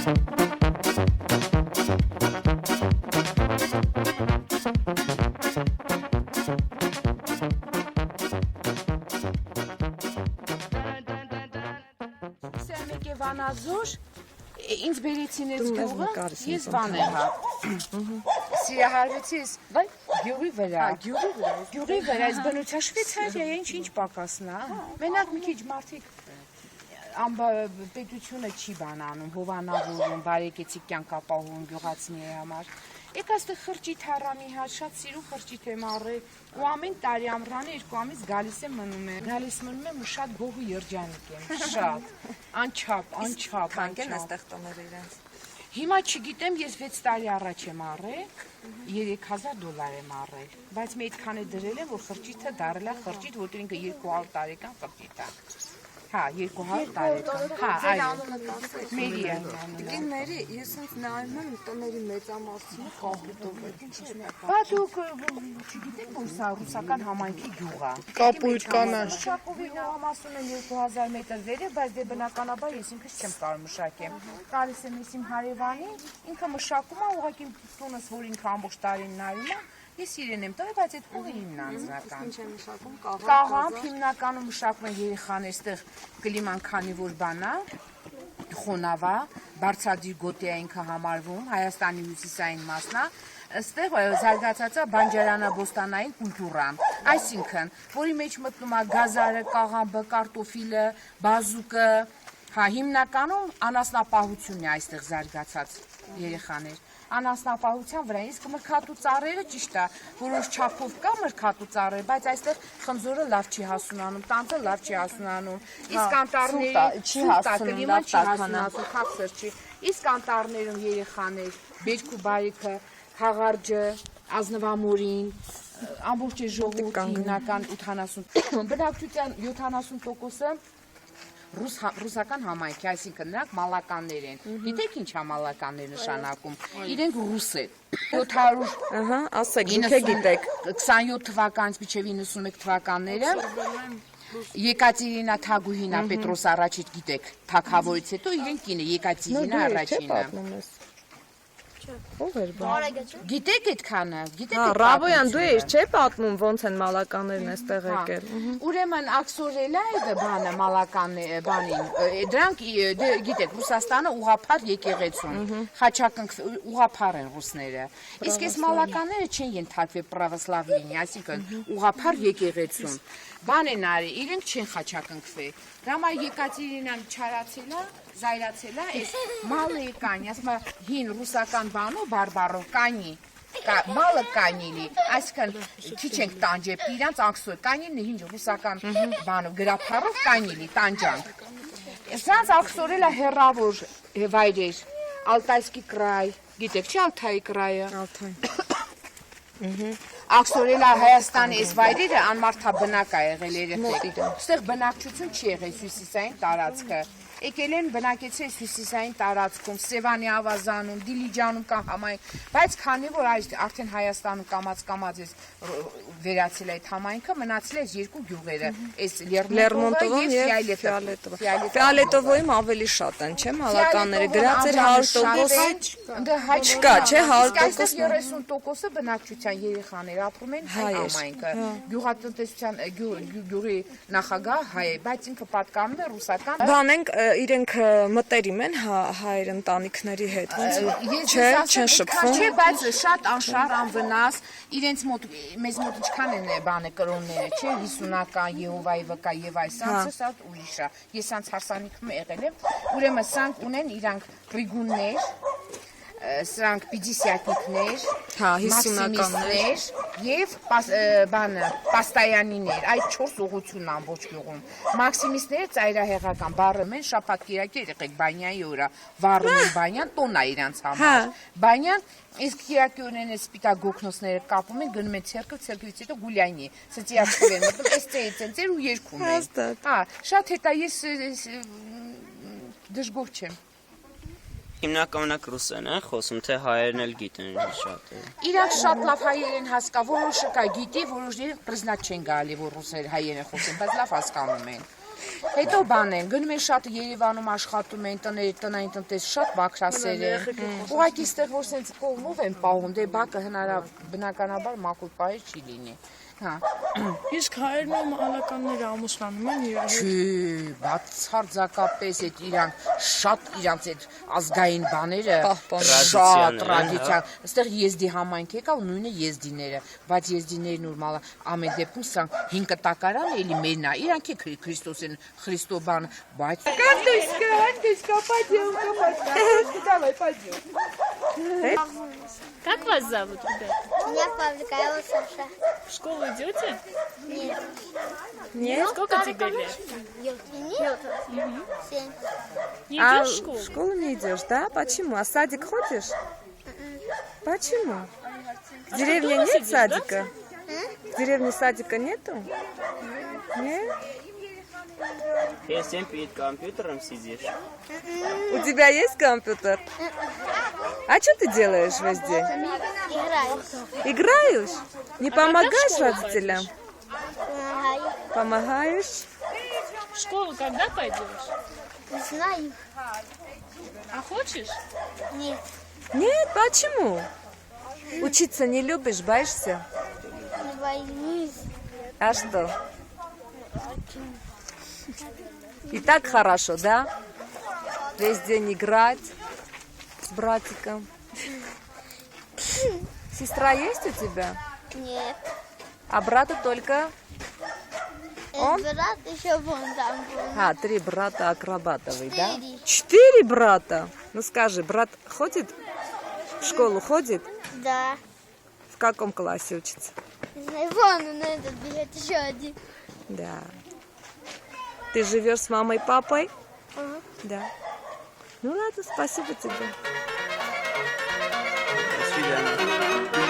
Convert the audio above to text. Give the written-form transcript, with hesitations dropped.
Վանազոր, ինձ բերեցին ես գյուղը, ես վան եմ հա, սիրահարվեցի ես գյուղի վրա, ես բնության Շվեյցարիա, ինչ պակասնա, մենակ մի քիչ մարդիկ պետությունը չի բանանում, հովանավորում, բարեկեցիկ կյանք ապահովում գյուղացիների համար, եք աստեղ խրճիթ հառամի հա, շատ սիրուն խրճիթ եմ առել, ու ամեն տարի ամռանը 2 ամիս գալիս եմ մնում եմ ու շատ գողու երջանիկ եմ, շատ, անչափ, Քանք են աստեղ տոները իրենց։ Հիմա չգիտեմ, ես 6 տարի առաջ եմ առել, $3000 եմ առել, բայց մի այդքան է դրել եմ, որ խրճիթը դարել է խրճիթ, որտեղ ինքը 200 տարեկան խրճիթ է։ Հա, 200 տարեկան։ Հա, այո։ Մերի է։ Մերի, ես ինձ նայում եմ տների մեծամասնությունը կապույտով է, ինչ է։ Բա դուք չգիտեք, որ սա ռուսական համայնքի գյուղ է։ Կապույտ կանաչ։ Մշակովի նավամասում են 2000 մետր վեր է, բայց դե բնականաբար ես ինքս չեմ կարող մշակեմ։ Գալիս եմ իմ հարևանի, ինքը մշակում է, ուղղակի տունս, որ ինքը ամբողջ տարին նայում է, ես իրեն եմ տվել, բայց այդ փողը իմն անձնական։ Ինչ է մշակում, Կաղամբ հիմնականում մշակում են երեխաներ, այստեղ կլիման քանի որ բանա, խոնավա, բարձրադիր գոտի է ինքը համարվում, Հայաստանի հյուսիսային մասն է, այստեղ զարգացած է բանջարանաբոստանային կուլտուրան, այսինքն, որի մեջ մտնում է գազարը, կաղամբը, կարտոֆիլը, բազուկը, հա հիմնականում անասնապահությունն է այստեղ զարգացած երեխաներ։ Անասնապահության վրա, իսկ մրգատու ծառերը ճիշտ է, որոշ չափով կա մրգատու ծառեր, բայց այստեղ խնձորը լավ չի հասունանում, տանձը լավ չի հասունանում, իսկ անտառների կլիման չի հասունացում, խաղսր չի, իսկ անտառներում երեխաներ, բերք ու բարիքը, խաղարջը, ազնվամորին, ամբողջ ժողովուրդի հիմնական 80, բնակչության 70%-ը ռուսական համայնքի, այսինքն նրանք մալականներ են։ Գիտեք ինչ է մալականներ նշանակում։ Իրենք ռուս են։ 700, ասեք, ինքը գիտեք։ 27 թվականից մինչև 91 թվականները Եկատերինա Թագուհինա Պետրոս առաջիտ գիտեք, թագավորից հետո իրենք կինը Եկատերինա առաջինը։ Ով էր բան։ Գիտեք այդքանը, գիտեք։ Հա, Ռավոյան, դու ես չէ պատմում ոնց են մալականներն այստեղ եկել։ Ուրեմն աքսորելա է բանը մալականն բանին։ Դրանք գիտեք, Ռուսաստանը ուղղափառ եկեղեցուն, խաչակնք ուղղափառ են ռուսները։ Իսկ այս մալականները չեն ենթարկվել պրավոսլավիին, այսինքն ուղղափառ եկեղեցուն։ Բան են արի, իրենք չեն խաչակնքվել։ Դրա Եկատերինան չարացել է, զայրացել է, այս մալը կանի, ասում է հին ռուսական բանով բարբարով կանի, մալը կանիլի, այսինքն քիչ ենք տանջեպ, իրանց աքսոյ, կանիլն է հին ռուսական բանով, գրափառով կանիլի, տանջանք։ Սրանց աքսորել է հեռավոր վայրեր, Ալտայսկի կրայ, գիտեք չի Ալթայի կրայը։ Աքսորել է Հայաստանի այս վայրերը անմարդաբնակ է եղել երեխեք, ստեղ բնակչություն չի եղել հյուսիսային տարածքը, եկել են բնակեցել հյուսիսային տարածքում, Սևանի ավազանում, Դիլիջանում կա համայնք, բայց քանի որ արդեն Հայաստանում կամաց վերացել այդ համայնքը, մնացել է 2 գյուղերը, այս Լերմոնտովն եւ Ֆիալետովոյում ավելի շատ են, չէ՞ մալականները, դրած էր 100%, չկա, չէ՞ 100%, 30%-ը բնակչության երեխաներ ապրում են այն համայնքը, գյուղատնտեսության գյուղի նախագահ հայ է, բայց ինքը պատկանում է ռուսական։ Բանենք իրենք մտերիմ են հայեր ընտանիքների հետ, չէ, չեն շփվում։ Չէ, բայց շատ անշար, անվնաս, իրենց մոտ մեզ մոտ ինչքան են բանը կրոնները, չէ, 50-ական Եհովայի վկա եւ այս անցը սա ուրիշ է։ Ես անց հարսանիքում եղել եմ, ուրեմն սրանք ունեն իրանք պրիգուններ, սրանք պիդիսյատիկներ, մաքսիմիստներ եւ բանը պաստայանիներ, այդ 4 ուղղությունն ամբողջ գյուղում։ Մաքսիմիստները ծայրահեղական բառում են շաբաթ կիրակի եղեք բանյայի օրը, վառում են բանյան, տոն է իրանց համար։ Բանյան իսկ կիրակի օրերն է սպիտակ գոքնոսները կապում են, գնում են ցերկվից հետո գուլյանի, սծիացկով են մտնում, այս ծեր ու երգում են։ Հա, շատ հետա ես դժգոհ չեմ։ Հիմնականակ ռուսեն են խոսում, թե հայերն էլ գիտեն շատ է։ Իրանք շատ լավ հայերեն հասկա, որոշը կա գիտի, որոշները պրիզնատ չեն գալի, որ ռուսեր հայերեն խոսեն, բայց լավ հասկանում են։ Հետո բան են, գնում են շատ Երևանում աշխատում են, տնային տնտես շատ բակրասեր են։ Ուղղակի այստեղ որ սենց կողմով են պահում, դե բակը բնականաբար մաքուր պահել չի լինի։ Հա։ Իսկ հայերն ու մալականները ամուսնանում են իրար հետ։ Չի, բացարձակապես այդ իրանք շատ իրանք այդ ազգային բաները շատ տրադիցիան։ Այստեղ եզդի համայնք եկա ու նույնը եզդիները, բայց եզդիներն ու ամեն դեպքում սրանք 5 կտակարան էլի մերն է։ Իրանք է Քրիստոս են, Քրիստոբան, բայց Анточка, пойдем, давай, пойдем. Как вас зовут, ребята? Меня Павлика, его Саша. В школу идете? Нет. Нет? Сколько тебе лет? Нет. 7. Не А идешь в школу? в школу не идешь, да? Почему? А в садик ходишь? Почему? В деревне дома нет сидишь, да? садика? В деревне садика нету? Нет? Если перед компьютером сидишь, У тебя есть компьютер? А что ты делаешь весь день? Играю. Играешь? Не помогаешь школу родителям? Помогаю. Помогаешь? В школу когда пойдешь? Не знаю. А хочешь? Нет. Нет, почему? Учиться не любишь, боишься? Не боюсь. А что? И так хорошо, да? Весь день играть с братиком. Сестра есть у тебя? Нет. А брата только? Он? Брат еще вон там был. 3 брата акробатовый, да? 4. 4 брата? Ну скажи, брат ходит в школу, ходит? Да. В каком классе учится? Не знаю, вон он этот бежит, еще один. Да. Ты живешь с мамой и папой? Ага. Да. Ну ладно, спасибо тебе. до свидания.